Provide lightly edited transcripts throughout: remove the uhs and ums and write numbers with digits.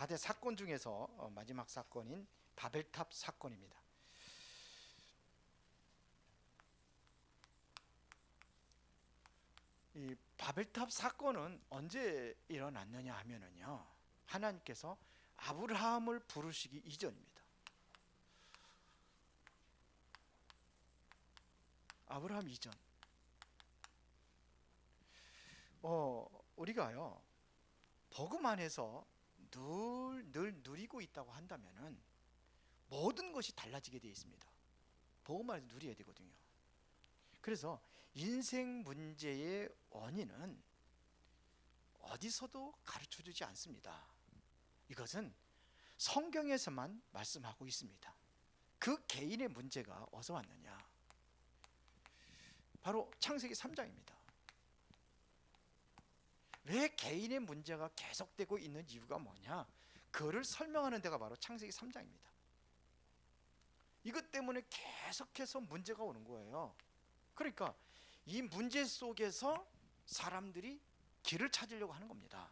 4대 사건 중에서 마지막 사건인 바벨탑 사건입니다. 이 바벨탑 사건은 언제 일어났느냐 하면은요, 하나님께서 아브라함을 부르시기 이전입니다. 아브라함 이전. 우리가요, 복음 안에서 늘 누리고 있다고 한다면은 모든 것이 달라지게 되어 있습니다. 복음 안에서 누려야 되거든요. 그래서 인생 문제의 원인은 어디서도 가르쳐주지 않습니다. 이것은 성경에서만 말씀하고 있습니다. 그 개인의 문제가 어디서 왔느냐? 바로 창세기 3장입니다. 왜 개인의 문제가 계속되고 있는 이유가 뭐냐? 그를 설명하는 데가 바로 창세기 3장입니다. 이것 때문에 계속해서 문제가 오는 거예요. 그러니까 이 문제 속에서 사람들이 길을 찾으려고 하는 겁니다.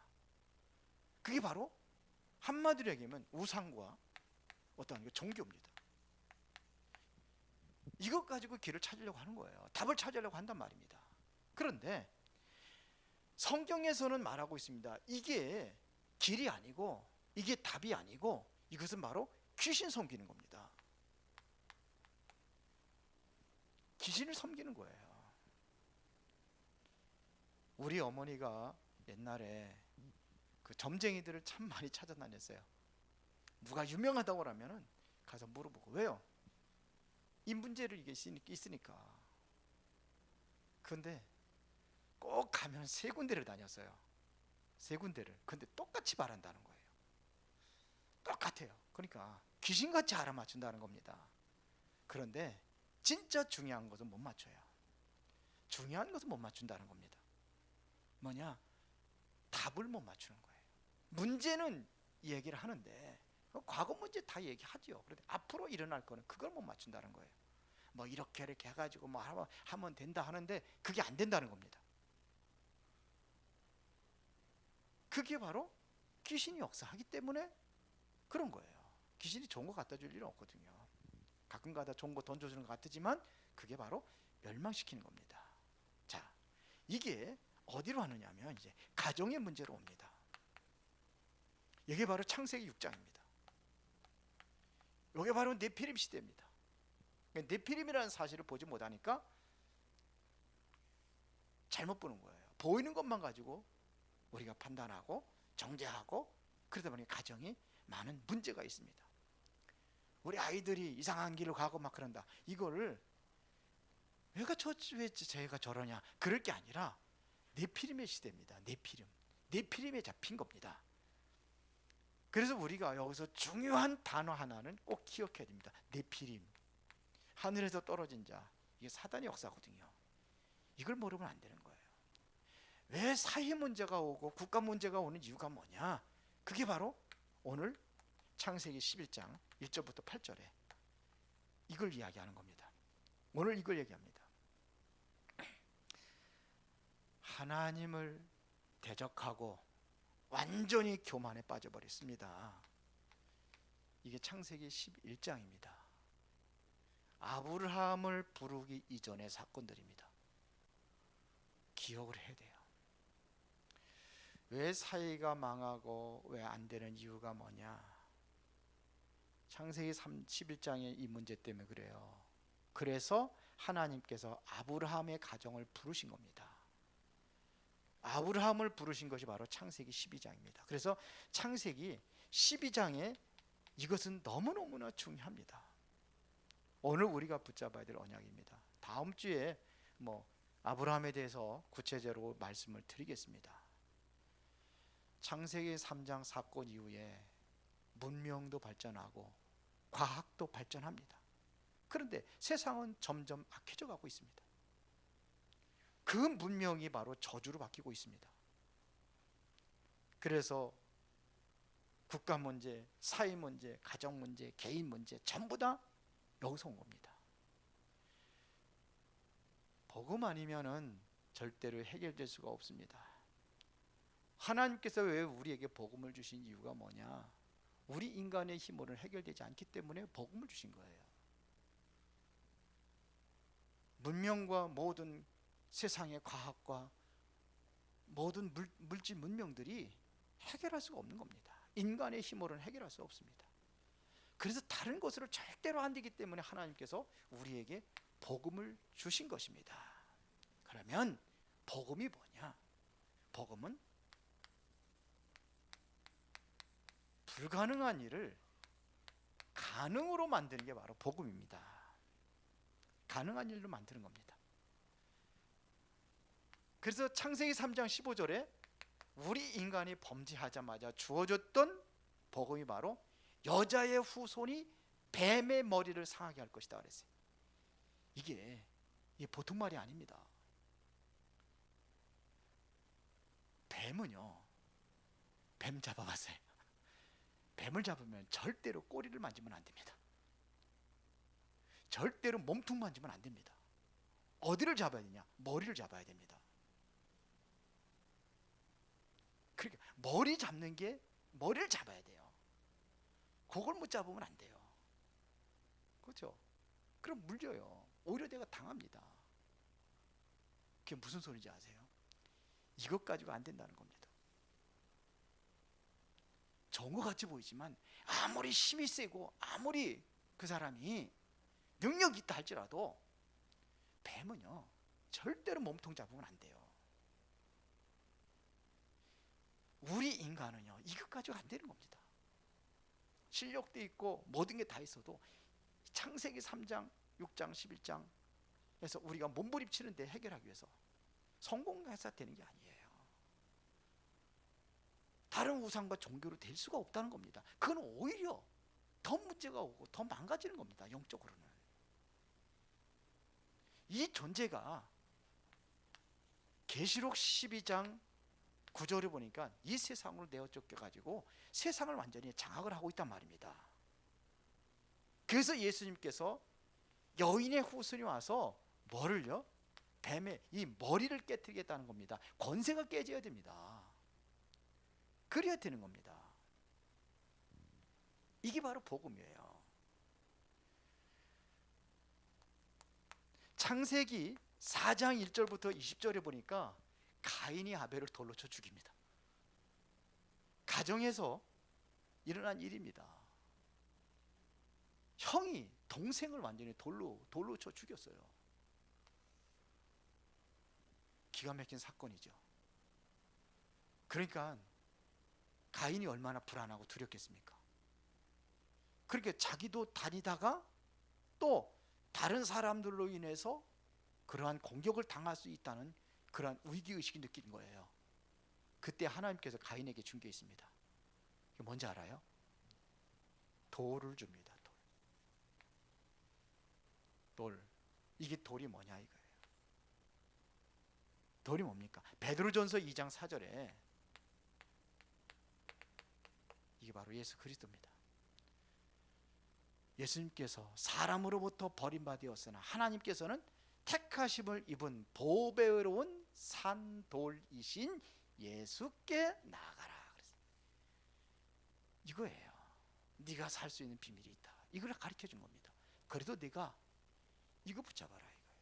그게 바로 한마디로 얘기하면 우상과 어떤 종교입니다. 이것 가지고 길을 찾으려고 하는 거예요. 답을 찾으려고 한단 말입니다. 그런데 성경에서는 말하고 있습니다. 이게 길이 아니고, 이게 답이 아니고, 이것은 바로 귀신 섬기는 겁니다. 귀신을 섬기는 거예요. 우리 어머니가 옛날에 그 점쟁이들을 참 많이 찾아다녔어요. 누가 유명하다고 하면은 가서 물어보고, 왜요? 이 문제를 이게 있으니까. 그런데 꼭 가면 세 군데를 다녔어요. 세 군데를. 근데 똑같이 말한다는 거예요. 똑같아요. 그러니까 귀신같이 알아맞춘다는 겁니다. 그런데 진짜 중요한 것은 못 맞춰요. 중요한 것은 못 맞춘다는 겁니다. 뭐냐? 답을 못 맞추는 거예요. 문제는 얘기를 하는데 과거 문제 다 얘기하죠. 그런데 앞으로 일어날 거는 그걸 못 맞춘다는 거예요. 뭐 이렇게 해가지고 뭐 하면 된다 하는데 그게 안 된다는 겁니다. 그게 바로 귀신이 역사하기 때문에 그런 거예요. 귀신이 좋은 거 갖다 줄 일은 없거든요. 가끔 가다 좋은 거 던져주는 것 같지만 그게 바로 멸망시키는 겁니다. 자, 이게 어디로 하느냐면 이제 가정의 문제로 옵니다. 이게 바로 창세기 6장입니다. 이게 바로 네피림 시대입니다. 네피림이라는 사실을 보지 못하니까 잘못 보는 거예요. 보이는 것만 가지고 우리가 판단하고 정죄하고 그러다 보니 가정이 많은 문제가 있습니다. 우리 아이들이 이상한 길로 가고 막 그런다. 이거를 왜 쟤가 저러냐? 그럴 게 아니라 네피림의 시대입니다. 네피림에 잡힌 겁니다. 그래서 우리가 여기서 중요한 단어 하나는 꼭 기억해야 됩니다. 네피림. 하늘에서 떨어진 자. 이게 사단의 역사거든요. 이걸 모르면 안 되는 거예요. 왜 사회 문제가 오고 국가 문제가 오는 이유가 뭐냐? 그게 바로 오늘 창세기 11장 1절부터 8절에 이걸 이야기하는 겁니다. 오늘 이걸 얘기합니다. 하나님을 대적하고 완전히 교만에 빠져버렸습니다. 이게 창세기 11장입니다. 아브라함을 부르기 이전의 사건들입니다. 기억을 해야 돼요. 왜 사이가 망하고 왜 안 되는 이유가 뭐냐? 창세기 11장의 이 문제 때문에 그래요. 그래서 하나님께서 아브라함의 가정을 부르신 겁니다. 아브라함을 부르신 것이 바로 창세기 12장입니다. 그래서 창세기 12장에 이것은 너무너무나 중요합니다. 오늘 우리가 붙잡아야 될 언약입니다. 다음 주에 아브라함에 대해서 구체적으로 말씀을 드리겠습니다. 창세기 3장 사건 이후에 문명도 발전하고 과학도 발전합니다. 그런데 세상은 점점 악해져 가고 있습니다. 그 문명이 바로 저주로 바뀌고 있습니다. 그래서 국가 문제, 사회 문제, 가정 문제, 개인 문제 전부 다 여기서 온 겁니다. 복음 아니면은 절대로 해결될 수가 없습니다. 하나님께서 왜 우리에게 복음을 주신 이유가 뭐냐? 우리 인간의 힘으로는 해결되지 않기 때문에 복음을 주신 거예요. 문명과 모든 세상의 과학과 모든 물질 문명들이 해결할 수가 없는 겁니다. 인간의 힘으로는 해결할 수 없습니다. 그래서 다른 것으로 절대로 안 되기 때문에 하나님께서 우리에게 복음을 주신 것입니다. 그러면 복음이 뭐냐? 복음은 불가능한 일을 가능으로 만드는 게 바로 복음입니다. 가능한 일로 만드는 겁니다. 그래서 창세기 3장 15절에 우리 인간이 범죄하자마자 주어졌던 복음이 바로 여자의 후손이 뱀의 머리를 상하게 할 것이다 그랬어요. 이게 보통 말이 아닙니다. 뱀은요, 뱀 잡아봤어요. 뱀을 잡으면 절대로 꼬리를 만지면 안 됩니다. 절대로 몸통 만지면 안 됩니다. 어디를 잡아야 되냐? 머리를 잡아야 됩니다. 그러니까 머리 잡는 게 머리를 잡아야 돼요. 그걸 못 잡으면 안 돼요. 그렇죠? 그럼 물려요. 오히려 내가 당합니다. 그게 무슨 소리인지 아세요? 이것 가지고 안 된다는 겁니다. 좋은 것 같이 보이지만 아무리 힘이 세고 아무리 그 사람이 능력이 있다 할지라도 뱀은요 절대로 몸통 잡으면 안 돼요. 우리 인간은요 이것 가지고 안 되는 겁니다. 실력도 있고 모든 게 다 있어도 창세기 3장, 6장, 11장에서 우리가 몸부림치는데 해결하기 위해서 성공해서 되는 게 아니에요. 다른 우상과 종교로 될 수가 없다는 겁니다. 그건 오히려 더 문제가 오고 더 망가지는 겁니다. 영적으로는. 이 존재가 계시록 12장 9절에 보니까 이 세상으로 내어 쫓겨가지고 세상을 완전히 장악을 하고 있단 말입니다. 그래서 예수님께서 여인의 후손이 와서 뭐를요? 뱀의 이 머리를 깨뜨리겠다는 겁니다. 권세가 깨져야 됩니다. 그래야 되는 겁니다. 이게 바로 복음이에요. 창세기 4장 1절부터 20절에 보니까 가인이 아벨을 돌로 쳐 죽입니다. 가정에서 일어난 일입니다. 형이 동생을 완전히 돌로 쳐 죽였어요. 기가 막힌 사건이죠. 그러니까 가인이 얼마나 불안하고 두렵겠습니까? 그렇게 자기도 다니다가 또 다른 사람들로 인해서 그러한 공격을 당할 수 있다는 그러한 위기의식이 느낀 거예요. 그때 하나님께서 가인에게 준 게 있습니다. 이게 뭔지 알아요? 돌을 줍니다. 돌. 이게 돌이 뭐냐 이거예요. 돌이 뭡니까? 베드로전서 2장 4절에 이게 바로 예수 그리스도입니다. 예수님께서 사람으로부터 버림받았으나 하나님께서는 택하심을 입은 보배로운 산돌이신 예수께 나아가라 그랬어요. 이거예요. 네가 살 수 있는 비밀이 있다. 이걸 가르쳐 준 겁니다. 그래도 네가 이거 붙잡아라 이거예요.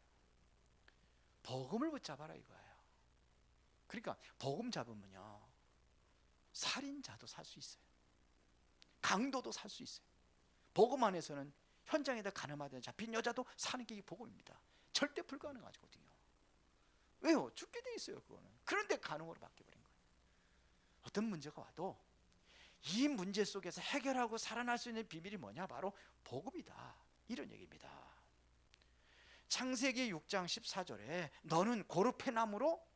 복음을 붙잡아라 이거예요. 그러니까 복음 잡으면요 살인자도 살 수 있어요. 강도도 살 수 있어요. 복음 안에서는 현장에다 가늠하다 잡힌 여자도 사는 게 복음입니다. 절대 불가능하거든요. 왜요? 죽게 돼 있어요 그거는. 그런데 가능으로 바뀌어버린 거예요. 어떤 문제가 와도 이 문제 속에서 해결하고 살아날 수 있는 비밀이 뭐냐? 바로 복음이다. 이런 얘기입니다. 창세기 6장 14절에 너는 고르페나무로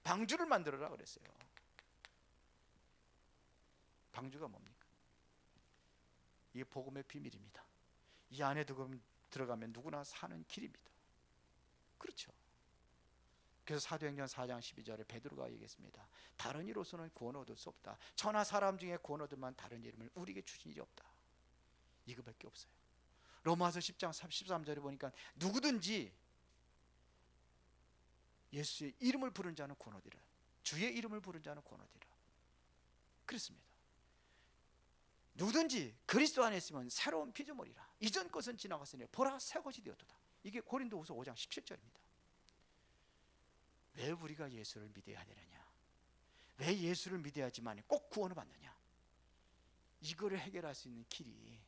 방주를 만들어라 그랬어요. 방주가 뭡니까? 이게 복음의 비밀입니다. 이 안에 들어가면 누구나 사는 길입니다. 그렇죠. 그래서 사도행전 4장 12절에 베드로가 얘기했습니다. 다른 이로서는 구원 얻을 수 없다. 천하 사람 중에 구원 얻을 만한 다른 이름을 우리에게 주신 일이 없다. 이거밖에 없어요. 로마서 10장 13절에 보니까 누구든지 예수의 이름을 부른 자는 구원 얻으리라. 주의 이름을 부른 자는 구원 얻으리라. 그렇습니다. 누구든지 그리스도 안에 있으면 새로운 피조물이라. 이전 것은 지나갔으니 보라 새 것이 되었도다. 이게 고린도후서 5장 17절입니다. 왜 우리가 예수를 믿어야 되느냐? 왜 예수를 믿어야지만 꼭 구원을 받느냐? 이거를 해결할 수 있는 길이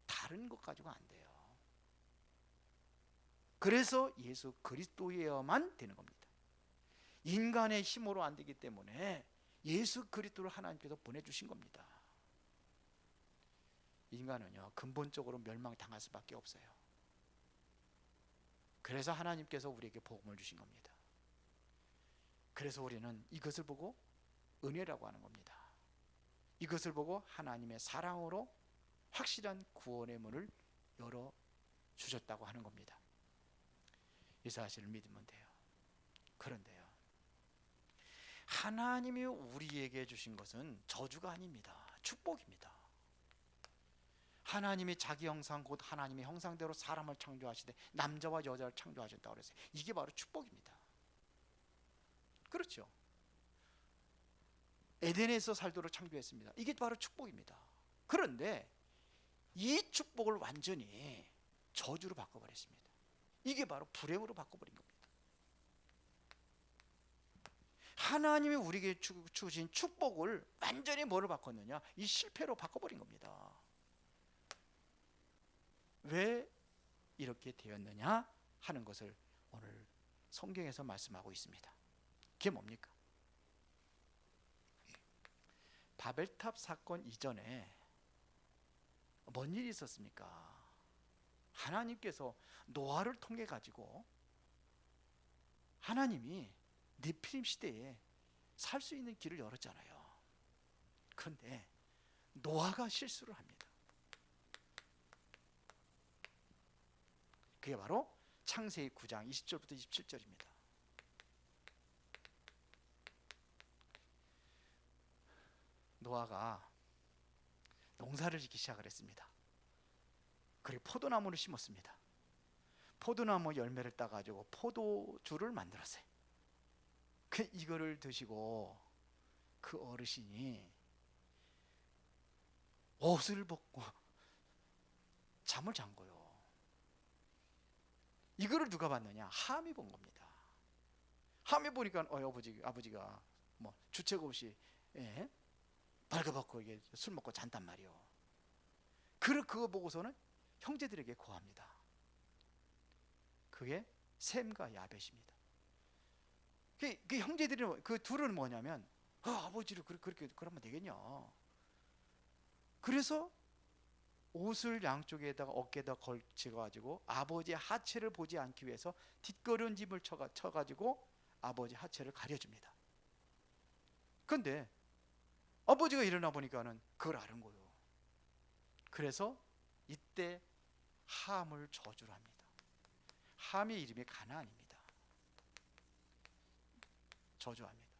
다른 것 가지고 안 돼요. 그래서 예수 그리스도여만 되는 겁니다. 인간의 힘으로 안 되기 때문에 예수 그리스도를 하나님께서 보내주신 겁니다. 인간은요, 근본적으로 멸망당할 수밖에 없어요. 그래서 하나님께서 우리에게 복음을 주신 겁니다. 그래서 우리는 이것을 보고 은혜라고 하는 겁니다. 이것을 보고 하나님의 사랑으로 확실한 구원의 문을 열어주셨다고 하는 겁니다. 이 사실을 믿으면 돼요. 그런데요, 하나님이 우리에게 주신 것은 저주가 아닙니다. 축복입니다. 하나님이 자기 형상 곧 하나님의 형상대로 사람을 창조하시되 남자와 여자를 창조하셨다고 그랬어요. 이게 바로 축복입니다. 그렇죠. 에덴에서 살도록 창조했습니다. 이게 바로 축복입니다. 그런데 이 축복을 완전히 저주로 바꿔버렸습니다. 이게 바로 불행으로 바꿔버린 겁니다. 하나님이 우리에게 주신 축복을 완전히 뭐로 바꿨느냐? 이 실패로 바꿔버린 겁니다. 왜 이렇게 되었느냐 하는 것을 오늘 성경에서 말씀하고 있습니다. 그게 뭡니까? 바벨탑 사건 이전에 뭔 일이 있었습니까? 하나님께서 노아를 통해 가지고 하나님이 네피림 시대에 살 수 있는 길을 열었잖아요. 그런데 노아가 실수를 합니다. 그게 바로 창세기 9장 20절부터 27절입니다. 노아가 농사를 짓기 시작을 했습니다. 그리고 포도나무를 심었습니다. 포도나무 열매를 따가지고 포도주를 만들었어요. 이거를 드시고 그 어르신이 옷을 벗고 잠을 잔 거예요. 이거를 누가 봤느냐? 함이 본 겁니다. 함이 보니까 아버지가 뭐 주책 없이 발가벗고 이게 술 먹고 잔단 말이요. 그거 보고서는 형제들에게 고합니다. 그게 셈과 야벳입니다. 그 형제들이 그 둘은 뭐냐면 아버지를 그렇게 그러면 되겠냐. 그래서 옷을 양쪽에다가 어깨에다 걸쳐가지고 아버지의 하체를 보지 않기 위해서 뒷걸음짐을 쳐가지고 아버지 하체를 가려줍니다. 그런데 아버지가 일어나 보니까는 그걸 아는 거예요. 그래서 이때 함을 저주를 합니다. 함의 이름이 가나안입니다. 저주합니다.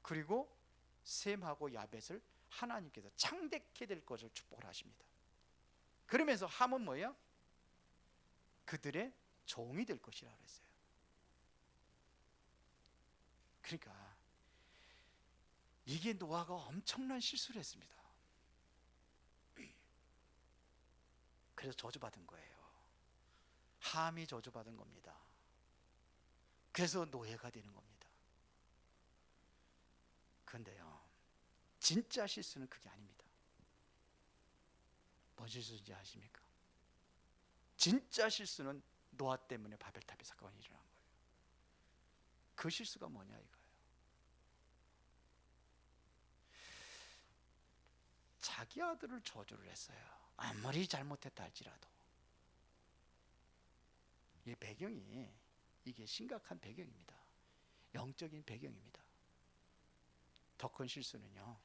그리고 셈하고 야벳을 하나님께서 창대케 될 것을 축복을 하십니다. 그러면서 함은 뭐예요? 그들의 종이 될 것이라 그랬어요. 그러니까 이게 노아가 엄청난 실수를 했습니다. 그래서 저주받은 거예요. 함이 저주받은 겁니다. 그래서 노예가 되는 겁니다. 그런데요, 진짜 실수는 그게 아닙니다. 뭔 실수인지 아십니까? 진짜 실수는 노아 때문에 바벨탑의 사건이 일어난 거예요. 그 실수가 뭐냐 이거예요. 자기 아들을 저주를 했어요. 아무리 잘못했다 할지라도. 이 배경이 이게 심각한 배경입니다. 영적인 배경입니다. 더 큰 실수는요,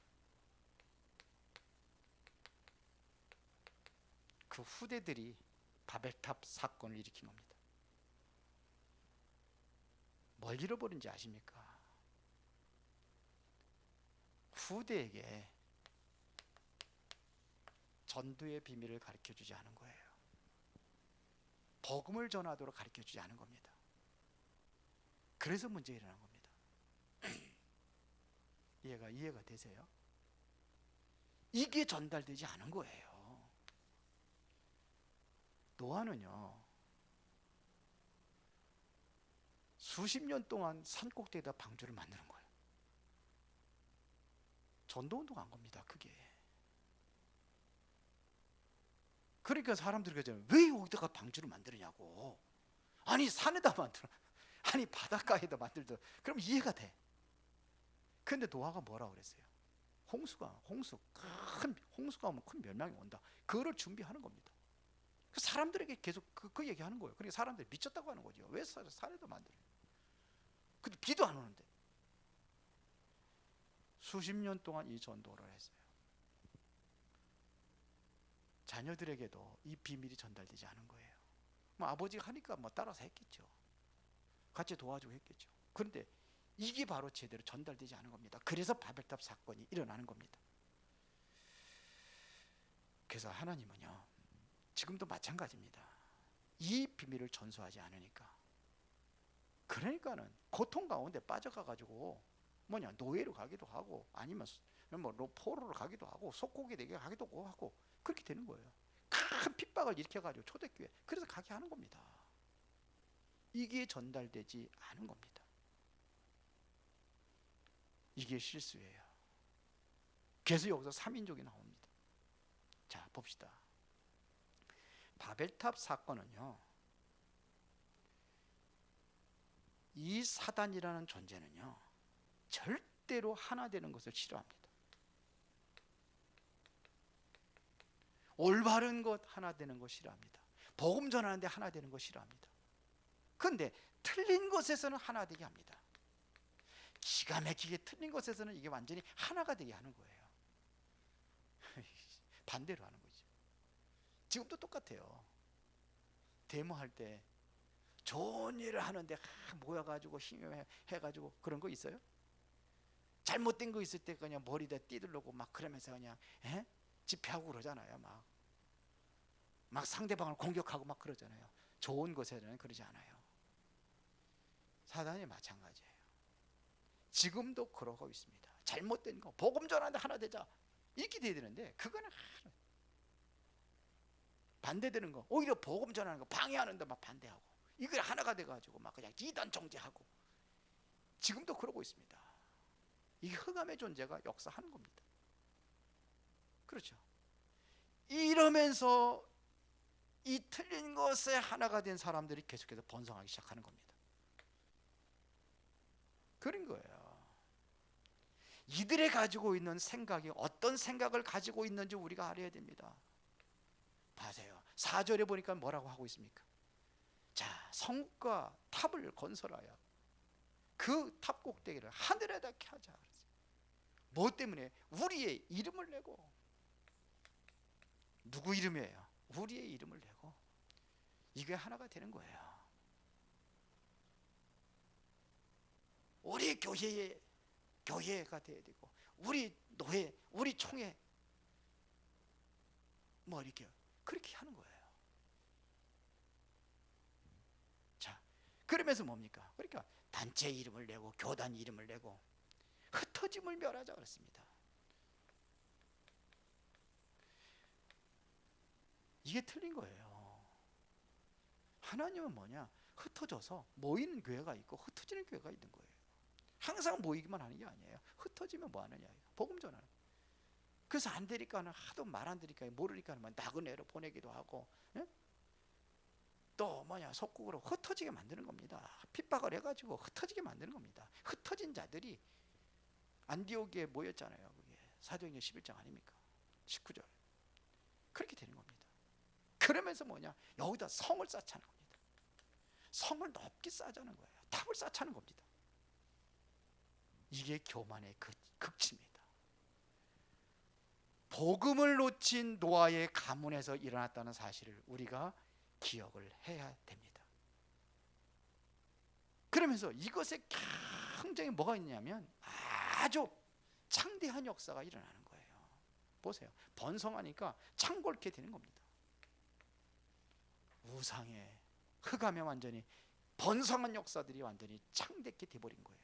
그 후대들이 바벨탑 사건을 일으킨 겁니다. 뭘 잃어버린지 아십니까? 후대에게 전도의 비밀을 가르쳐주지 않은 거예요. 복음을 전하도록 가르쳐주지 않은 겁니다. 그래서 문제가 일어난 겁니다. 이해가 되세요? 이게 전달되지 않은 거예요. 노아는요, 수십 년 동안 산 꼭대기에다 방주를 만드는 거예요. 전도운동한 겁니다, 그게. 그러니까 사람들이 그러잖아요. 왜 여기다가 방주를 만드느냐고. 아니 산에다 만들어, 아니 바닷가에다 만들더, 그럼 이해가 돼. 근데 노아가 뭐라고 그랬어요? 큰 홍수가 오면 큰 멸망이 온다. 그거를 준비하는 겁니다. 그 사람들에게 계속 그 얘기하는 거예요. 그러니까 사람들이 미쳤다고 하는 거죠. 왜 산에다 만들어요? 근데 비도 안 오는데. 수십 년 동안 이 전도를 했어요. 자녀들에게도 이 비밀이 전달되지 않은 거예요. 뭐 아버지가 하니까 뭐 따라서 했겠죠. 같이 도와주고 했겠죠. 그런데 이게 바로 제대로 전달되지 않은 겁니다. 그래서 바벨탑 사건이 일어나는 겁니다. 그래서 하나님은요, 지금도 마찬가지입니다. 이 비밀을 전수하지 않으니까, 그러니까는 고통 가운데 빠져가가지고 노예로 가기도 하고, 아니면 뭐 포로로 가기도 하고, 속고기 되게 가기도 하고, 그렇게 되는 거예요. 큰 핍박을 일으켜가지고 초대교회, 그래서 가게 하는 겁니다. 이게 전달되지 않은 겁니다. 이게 실수예요. 그래서 여기서 3인족이 나옵니다. 자, 봅시다. 바벨탑 사건은요, 이 사단이라는 존재는요, 절대로 하나 되는 것을 싫어합니다. 올바른 것 하나 되는 것 싫어합니다. 복음 전하는데 하나 되는 것 싫어합니다. 그런데 틀린 것에서는 하나 되게 합니다. 기가 막히게 틀린 것에서는 이게 완전히 하나가 되게 하는 거예요. 반대로 하는 거죠. 지금도 똑같아요. 데모할 때 좋은 일을 하는데 모여가지고 힘을 해가지고 그런 거 있어요? 잘못된 거 있을 때 그냥 머리다 띠들르고 막 그러면서 그냥 집회하고 그러잖아요. 막 상대방을 공격하고 막 그러잖아요. 좋은 것에는 그러지 않아요. 사단이 마찬가지예요. 지금도 그러고 있습니다. 잘못된 거 복음 전하는데 하나 되자 이렇게 돼야 되는데, 그거는 반대되는 거, 오히려 복음 전하는 거 방해하는데 막 반대하고, 이걸 하나가 돼가지고 막 그냥 이단 정죄하고, 지금도 그러고 있습니다. 이 흑암의 존재가 역사하는 겁니다. 그렇죠. 이러면서 이 틀린 것에 하나가 된 사람들이 계속해서 번성하기 시작하는 겁니다. 그런 거예요. 이들이 가지고 있는 생각이 어떤 생각을 가지고 있는지 우리가 알아야 됩니다. 봐세요. 4절에 보니까 뭐라고 하고 있습니까? 자, 성과 탑을 건설하여 그 탑 꼭대기를 하늘에 닿게 하자. 뭐 때문에? 우리의 이름을 내고. 누구 이름이에요? 우리의 이름을 내고. 이게 하나가 되는 거예요. 우리 교회가 돼야 되고, 우리 노예, 우리 총회, 뭐 이렇게 그렇게 하는 거예요. 자, 그러면서 뭡니까? 그러니까 단체 이름을 내고 교단 이름을 내고 흩어짐을 멸하자 그랬습니다. 이게 틀린 거예요. 하나님은 뭐냐? 흩어져서 모이는 교회가 있고 흩어지는 교회가 있는 거예요. 항상 모이기만 하는 게 아니에요. 흩어지면 뭐 하느냐? 복음 전하는. 그래서 안 되니까는 하도 말 안 들으니까 모르니까는 나그네로 보내기도 하고, 또 속국으로 흩어지게 만드는 겁니다. 핍박을 해가지고 흩어지게 만드는 겁니다. 흩어진 자들이 안디옥에 모였잖아요. 그게 사도행전 11장 아닙니까? 19절. 그렇게 되는 겁니다. 그러면서 여기다 성을 쌓자는 겁니다. 성을 높게 쌓자는 거예요. 탑을 쌓자는 겁니다. 이게 교만의 극치입니다. 복음을 놓친 노아의 가문에서 일어났다는 사실을 우리가 기억을 해야 됩니다. 그러면서 이것에 굉장히 뭐가 있냐면 아주 창대한 역사가 일어나는 거예요. 보세요. 번성하니까 창궐케 되는 겁니다. 우상의 흑암에 완전히 번성한 역사들이 완전히 창대케 돼버린 거예요.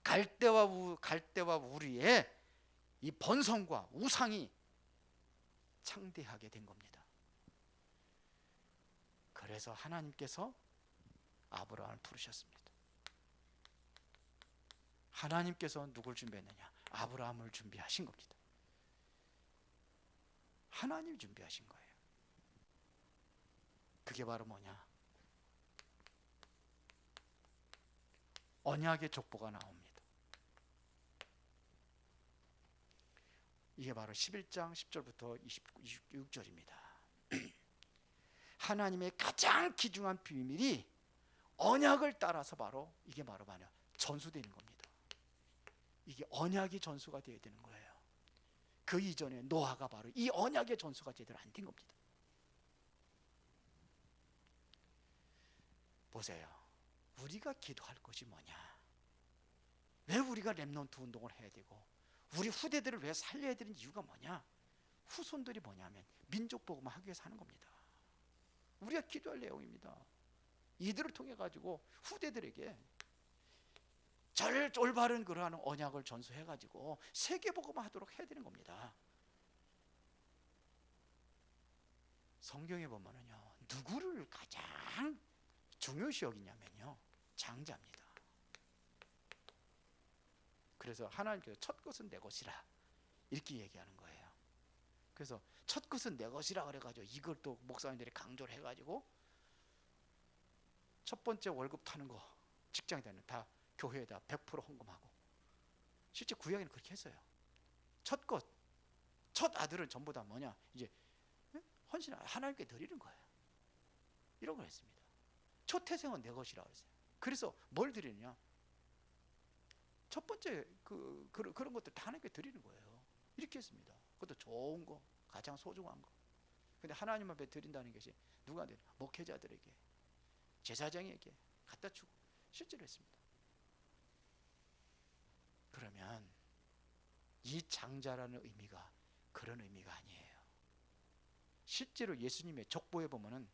갈대와 우리의 이 번성과 우상이 창대하게 된 겁니다. 그래서 하나님께서 아브라함을 부르셨습니다. 하나님께서 누굴 준비했느냐? 아브라함을 준비하신 겁니다. 하나님이 준비하신 거예요. 그게 바로 뭐냐? 언약의 족보가 나옵니다. 이게 바로 11장 10절부터 26절입니다. 하나님의 가장 귀중한 비밀이 언약을 따라서 바로 이게 바로 전수되는 겁니다. 이게 언약이 전수가 되어야 되는 거예요. 그 이전에 노아가 바로 이 언약의 전수가 제대로 안 된 겁니다. 보세요. 우리가 기도할 것이 뭐냐? 왜 우리가 렘넌트 운동을 해야 되고 우리 후대들을 왜 살려야 되는 이유가 뭐냐? 후손들이 뭐냐면 민족 복음을 하기 위해서 하는 겁니다. 우리가 기도할 내용입니다. 이들을 통해 가지고 후대들에게 올바른 그러한 언약을 전수해 가지고 세계 복음을 하도록 해야 되는 겁니다. 성경에 보면은요, 누구를 가장 중요시 여기냐면요, 장자입니다. 그래서 하나님께서 첫 것은 내 것이라 이렇게 얘기하는 거예요. 그래서 첫 것은 내 것이라 그래가지고 이걸 또 목사님들이 강조를 해가지고 첫 번째 월급 타는 거 직장에다는 다 교회에다 100% 헌금하고, 실제 구약에는 그렇게 했어요. 첫 아들은 전부 다 뭐냐, 이제 헌신 하나님께 드리는 거예요. 이런 걸 했습니다. 첫 태생은 내 것이라 그랬어요. 그래서 뭘 드리느냐? 첫 번째 그런 것들 다 하나님께 드리는 거예요. 이렇게 했습니다. 그것도 좋은 거, 가장 소중한 거. 근데 하나님 앞에 드린다는 것이 누구한테? 목회자들에게, 제사장에게 갖다 주고 실제로 했습니다. 그러면 이 장자라는 의미가 그런 의미가 아니에요. 실제로 예수님의 족보에 보면은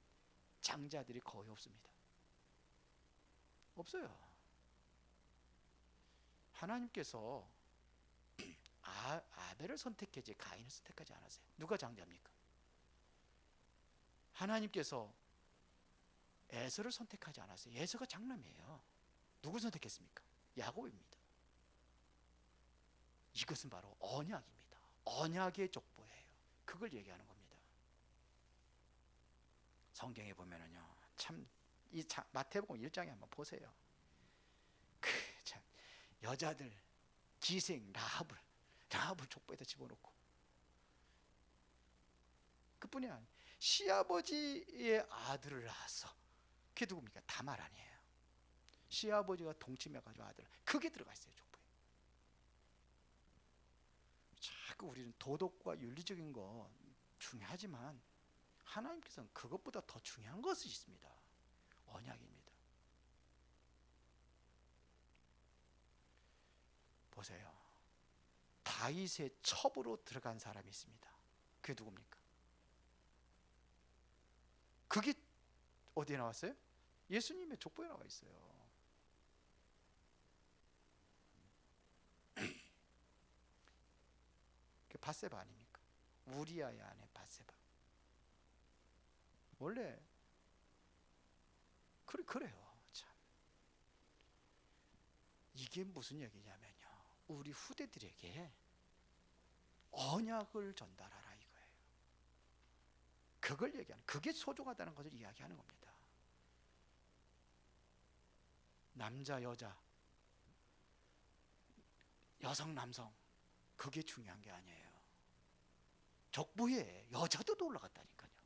장자들이 거의 없습니다. 없어요. 하나님께서 아벨을 선택했지 가인을 선택하지 않았어요. 누가 장자입니까? 하나님께서 에서를 선택하지 않았어요. 에서가 장남이에요. 누굴 선택했습니까? 야곱입니다. 이것은 바로 언약입니다. 언약의 족보예요. 그걸 얘기하는 겁니다. 성경에 보면은요, 이 마태복음 1장에 한번 보세요. 참 여자들 기생 라합을 족보에다 집어넣고, 그뿐이 아니에요. 시아버지의 아들을 낳았어. 그게 누굽니까? 다말 아니에요. 시아버지가 동침해가지고 아들, 그게 들어가 있어요, 족보에. 자꾸 우리는 도덕과 윤리적인 거 중요하지만 하나님께서는 그것보다 더 중요한 것이 있습니다. 언약입니다. 보세요. 다윗의 첩으로 들어간 사람이 있습니다. 그게 누굽니까? 그게 어디에 나왔어요? 예수님의 족보에 나와 있어요. 그 밧세바 아닙니까? 우리아의 아내 밧세바. 원래 그래요. 참, 이게 무슨 얘기냐면요, 우리 후대들에게 언약을 전달하라 이거예요. 그걸 얘기하는, 그게 소중하다는 것을 이야기하는 겁니다. 남자 여자, 여성 남성, 그게 중요한 게 아니에요. 족보에 여자도 올라갔다니까요.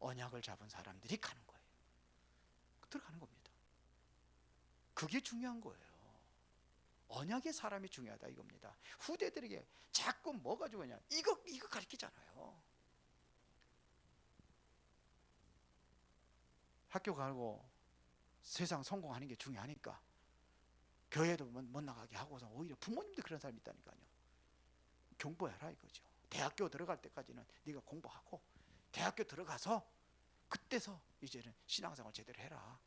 언약을 잡은 사람들이 가는 거예요. 들어가는 겁니다. 그게 중요한 거예요. 언약의 사람이 중요하다 이겁니다. 후대들에게 자꾸 뭐 가지고 그냥 이거 가르치잖아요. 학교 가고 세상 성공하는 게 중요하니까 교회도 못 나가게 하고서 오히려 부모님도 그런 사람이 있다니까요. 공부해라 이거죠. 대학교 들어갈 때까지는 네가 공부하고 대학교 들어가서 그때서 이제는 신앙생활 제대로 해라.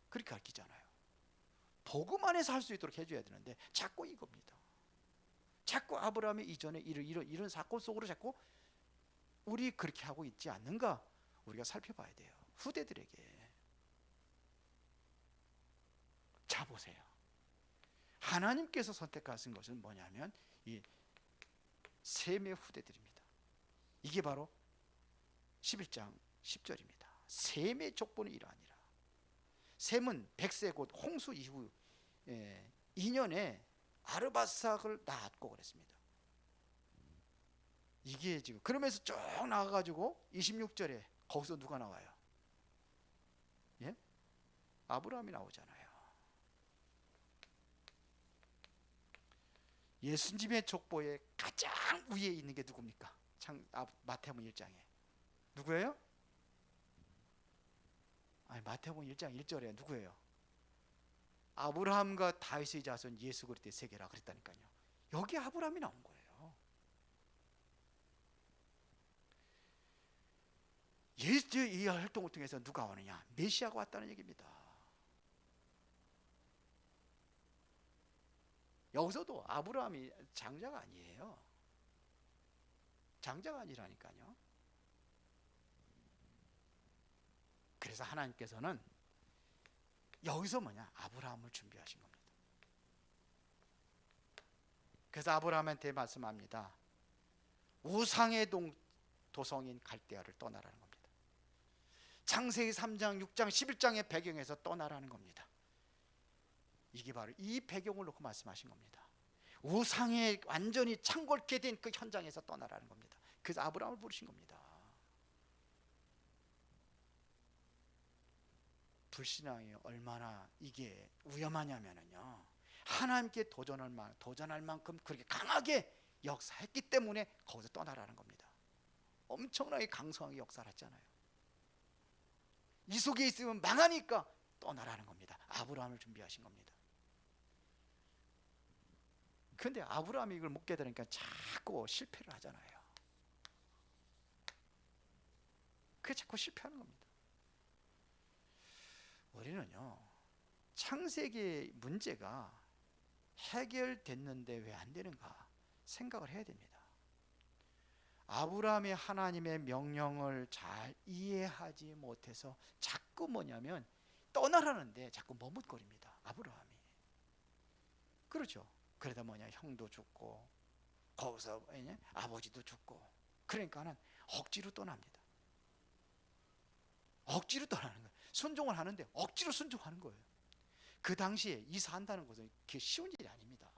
그렇게 가르치잖아요. 복음 안에서 할 수 있도록 해줘야 되는데 자꾸 이겁니다. 자꾸 아브라함이 이전에 이런 사건 속으로 자꾸 우리 그렇게 하고 있지 않는가 우리가 살펴봐야 돼요. 후대들에게. 자 보세요. 하나님께서 선택하신 것은 뭐냐면 이 셈의 후대들입니다. 이게 바로 11장 10절입니다. 셈의 족보는 이러하니라. 셈은 백세 곧 홍수 이후 2년에 아르바삭을 낳았고 그랬습니다. 이게 지금 그러면서 쭉 나가가지고 26절에 거기서 누가 나와요? 예? 아브라함이 나오잖아요. 예수님의 족보에 가장 위에 있는 게 누굽니까? 마태복음 1장에 누구예요? 아니 마태복음 1장 1절에 누구예요? 아브라함과 다윗의 자손 예수 그리스도의 세계라 그랬다니까요. 여기 아브라함이 나온 거예요. 이 활동을 통해서 누가 오느냐? 메시아가 왔다는 얘기입니다. 여기서도 아브라함이 장자가 아니에요. 장자가 아니라니까요. 그래서 하나님께서는 여기서 뭐냐? 아브라함을 준비하신 겁니다. 그래서 아브라함한테 말씀합니다. 우상의 도성인 갈대아를 떠나라는 겁니다. 창세기 3장, 6장, 11장의 배경에서 떠나라는 겁니다. 이게 바로 이 배경을 놓고 말씀하신 겁니다. 우상에 완전히 창궐게 된 그 현장에서 떠나라는 겁니다. 그래서 아브라함을 부르신 겁니다. 불신앙이 얼마나 이게 위험하냐면요, 하나님께 도전할 만큼 그렇게 강하게 역사했기 때문에 거기서 떠나라는 겁니다. 엄청나게 강성하게 역사를 했잖아요. 이 속에 있으면 망하니까 떠나라는 겁니다. 아브라함을 준비하신 겁니다. 그런데 아브라함이 이걸 못 깨달으니까 자꾸 실패를 하잖아요. 그게 자꾸 실패하는 겁니다. 우리는요, 창세기의 문제가 해결됐는데 왜 안 되는가 생각을 해야 됩니다. 아브라함이 하나님의 명령을 잘 이해하지 못해서 자꾸 뭐냐면 떠나라는데 자꾸 머뭇거립니다. 아브라함이. 그렇죠. 그러다 뭐냐, 형도 죽고 거기서 아버지도 죽고, 그러니까는 억지로 떠납니다. 억지로 떠나는 거예요. 순종을 하는데 억지로 순종하는 거예요. 그 당시에 이사한다는 것은 그게 쉬운 일이 아닙니다.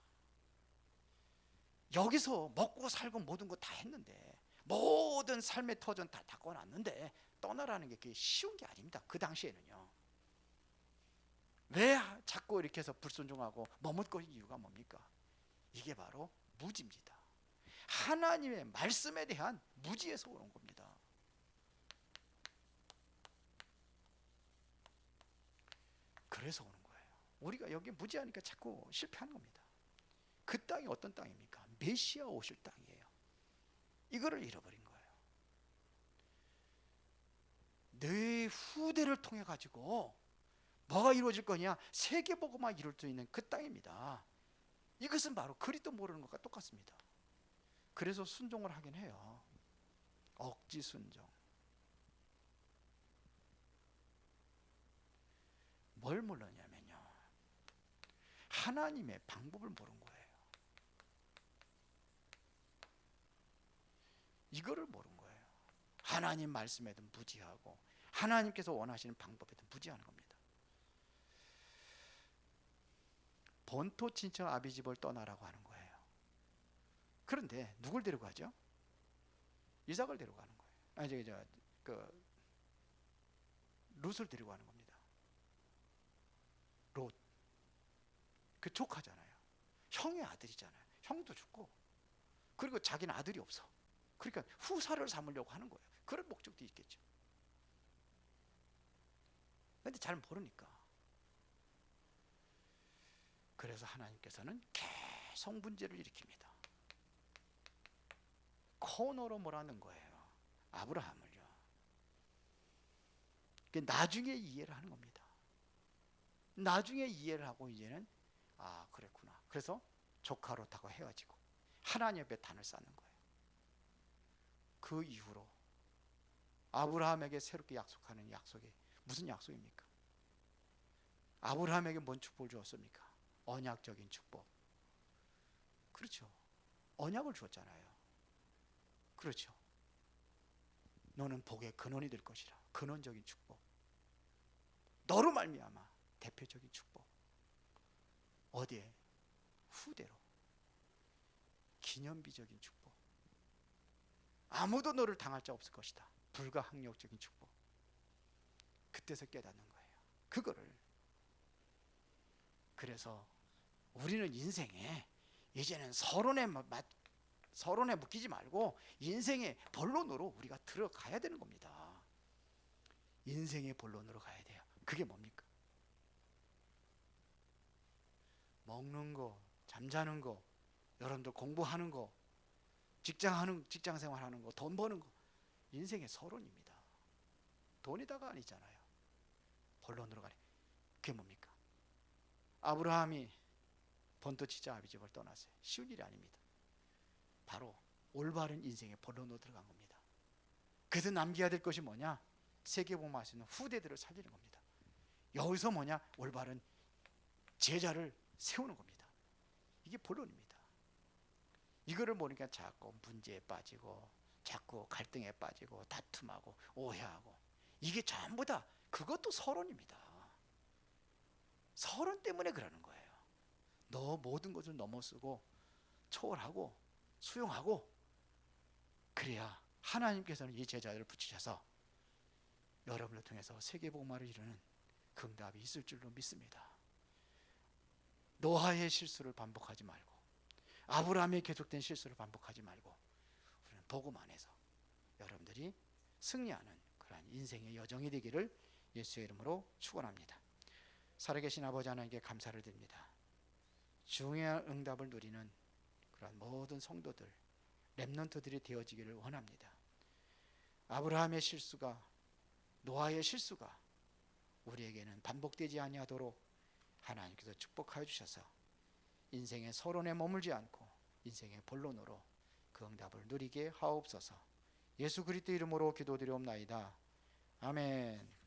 여기서 먹고 살고 모든 거 다 했는데, 모든 삶의 터전 다 닦아놨는데 떠나라는 게 그게 쉬운 게 아닙니다. 그 당시에는요. 왜 자꾸 이렇게 해서 불순종하고 머뭇거리는 이유가 뭡니까? 이게 바로 무지입니다. 하나님의 말씀에 대한 무지에서 오는 겁니다. 그래서 오는 거예요. 우리가 여기 무지하니까 자꾸 실패하는 겁니다. 그 땅이 어떤 땅입니까? 메시아 오실 땅이에요. 이거를 잃어버린 거예요. 내 후대를 통해 가지고 뭐가 이루어질 거냐? 세계복음만 이룰 수 있는 그 땅입니다. 이것은 바로 그리스도 모르는 것과 똑같습니다. 그래서 순종을 하긴 해요. 억지 순종. 뭘 모르냐면요, 하나님의 방법을 모르는 거예요. 이거를 모르는 거예요. 하나님 말씀에도 무지하고 하나님께서 원하시는 방법에도 무지하는 겁니다. 본토 친척 아비집을 떠나라고 하는 거예요. 그런데 누굴 데리고 가죠? 이삭을 데리고 가는 거예요. 아니 룻을 데리고 가는 겁니다. 롯. 그 조카잖아요. 형의 아들이잖아요. 형도 죽고, 그리고 자기는 아들이 없어. 그러니까 후사를 삼으려고 하는 거예요. 그런 목적도 있겠죠. 그런데 잘 모르니까. 그래서 하나님께서는 계속 문제를 일으킵니다. 코너로 몰아넣는 거예요. 아브라함을요. 나중에 이해를 하는 겁니다. 나중에 이해를 하고 이제는 그랬구나. 그래서 조카 롯하고 헤어지고, 하나님 앞에 단을 쌓는 거예요. 그 이후로 아브라함에게 새롭게 약속하는 약속이 무슨 약속입니까? 아브라함에게 뭔 축복을 주었습니까? 언약적인 축복. 그렇죠. 언약을 주었잖아요. 그렇죠. 너는 복의 근원이 될 것이라. 근원적인 축복. 너로 말미암아 대표적인 축복. 어디에? 후대로. 기념비적인 축복. 아무도 너를 당할 자 없을 것이다. 불가항력적인 축복. 그때서 깨닫는 거예요. 그거를. 그래서 우리는 인생에 이제는 서론에 묶이지 말고 인생의 본론으로 우리가 들어가야 되는 겁니다. 인생의 본론으로 가야 돼요. 그게 뭡니까? 먹는 거, 잠자는 거, 여러분들 공부하는 거, 직장 생활하는 거, 돈 버는 거, 인생의 서론입니다. 돈이다가 아니잖아요. 본론으로 가래. 그게 뭡니까? 아브라함이 본토치자 아비집을 떠났어요. 쉬운 일이 아닙니다. 바로 올바른 인생의 본론으로 들어간 겁니다. 그래서 남겨야 될 것이 뭐냐? 세계복음을 할 수 있는 후대들을 살리는 겁니다. 여기서 뭐냐? 올바른 제자를 세우는 겁니다. 이게 본론입니다. 이거를 모르니까 자꾸 문제에 빠지고 자꾸 갈등에 빠지고 다툼하고 오해하고, 이게 전부 다 그것도 서론입니다. 서론 때문에 그러는 거예요. 너 모든 것을 넘어서고 초월하고 수용하고, 그래야 하나님께서는 이 제자들을 붙이셔서 여러분을 통해서 세계복음화를 이루는 그 응답이 있을 줄로 믿습니다. 노아의 실수를 반복하지 말고, 아브라함의 계속된 실수를 반복하지 말고, 우리는 복음 안에서 여러분들이 승리하는 그러한 인생의 여정이 되기를 예수의 이름으로 축원합니다. 살아계신 아버지 하나님께 감사를 드립니다. 중요한 응답을 누리는 그러한 모든 성도들, 렘넌트들이 되어지기를 원합니다. 아브라함의 실수가, 노아의 실수가 우리에게는 반복되지 아니하도록 하나님께서 축복하여 주셔서 인생의 서론에 머물지 않고 인생의 본론으로 그 응답을 누리게 하옵소서. 예수 그리스도 이름으로 기도드리옵나이다. 아멘.